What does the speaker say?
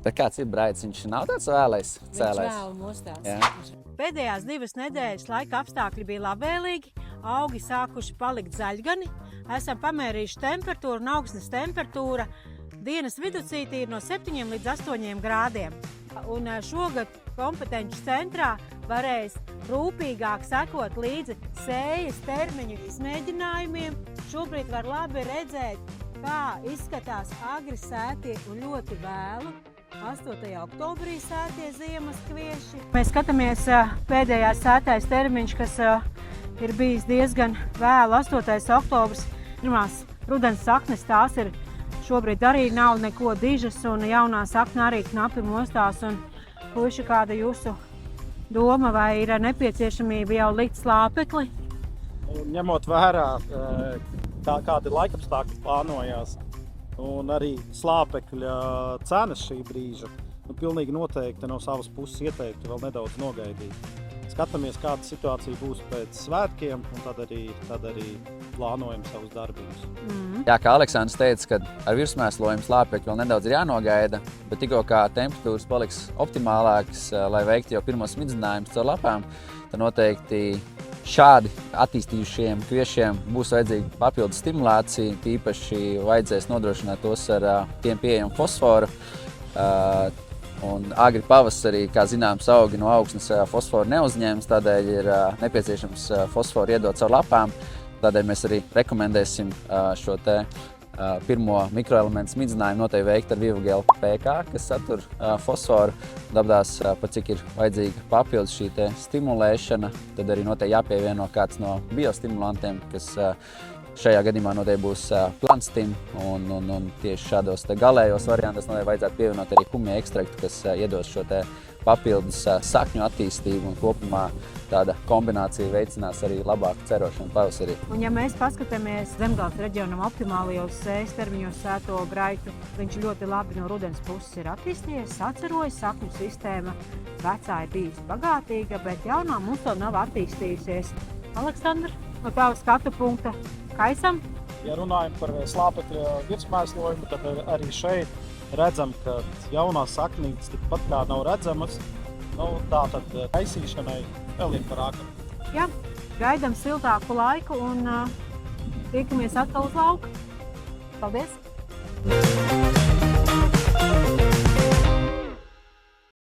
Bet kāds ir Braits? Viņš nav tāds vēlais cēlājs? Viņš vēl mostās. Jā. Pēdējās 2 nedēļas laika apstākļi bija labvēlīgi, augi sākuši palikt zaļgani, esam pamērījuši temperatūru un augsnes temperatūra. Dienas viducītī ir no 7 līdz 8 grādiem. Un šogad kompetenču centrā varēs rūpīgāk sekot līdzi sējas termiņu izmēģinājumiem. Šobrīd var labi redzēt, kā izskatās agri sētie un ļoti vēlu 8. oktobrī sētie ziemas kvieši. Mēs skatāmies pēdējās sētais termiņš, kas ir bijis diezgan vēlu, 8. oktobris. Pirmās rudens saknes tās ir šobrīd arī nav neko dižas un jaunā sakna arī knapi mostās. Un puiši, kāda jūsu doma, vai ir nepieciešamība jau likt slāpekli? Ņemot vērā, kādi laikapstākļi plānojās un arī slāpekļa cenas šī brīža, pilnīgi noteikti no savas puses ieteiktu vēl nedaudz nogaidīt. Skatāmies, kāda situācija būs pēc svētkiem, un tad arī plānojam savus darbības. Jā, kā Aleksandrs teica, ka ar virsmēslojumu slāpekļu vēl nedaudz ir jānogaida, bet tikko kā temperatūras paliks optimālākas, lai veiktu jau pirmos smidzinājumus caur lapām, tad noteikti šādi attīstījušiem kviešiem būs vajadzīga papildus stimulācija, tīpaši vajadzēs nodrošināt tos ar tiem pieejamu fosforu. Un agri pavasarī, kā zināms, augi no augsnes fosforu neuzņēmas, tādēļ ir nepieciešams fosforu iedot caur lapām. Tādēļ mēs arī rekomendēsim šo te pirmo mikroelementu smidzinājumu noteikti veikt ar Vivogel PK, kas satur fosforu. Dabdās, pat cik ir vajadzīga papildus šī te stimulēšana, tad arī noteikti jāpievieno kāds no biostimulantiem, kas šajā gadījumā noteikti būs Planstim, un tieši šādos galējos variantos noteikti vajadzētu pievienot arī kumija ekstraktu, kas iedos šo te papildus sakņu attīstību, un kopumā tāda kombinācija veicinās arī labāku cerošanu pavasarī. Un ja mēs paskatāmies Zemgales reģionam optimālajos sējas termiņos sēto Braitu, viņš ļoti labi no rudens puses ir attīstījies, sacerojas, sakņu sistēma vecā ir bijusi bagātīga, bet jaunā mums vēl nav attīstījusies. Aleksandr, no tava skatu punkta, kaisam? Ja runājam par slāpekļa virsmēslojumu, tad arī šeit redzam, ka jaunās saknītes tikpat kā nav redzamas. Tātad kaisīšanai vēl ir par ākam. Jā, gaidam siltāku laiku un tiekamies atkal uz lauku. Paldies!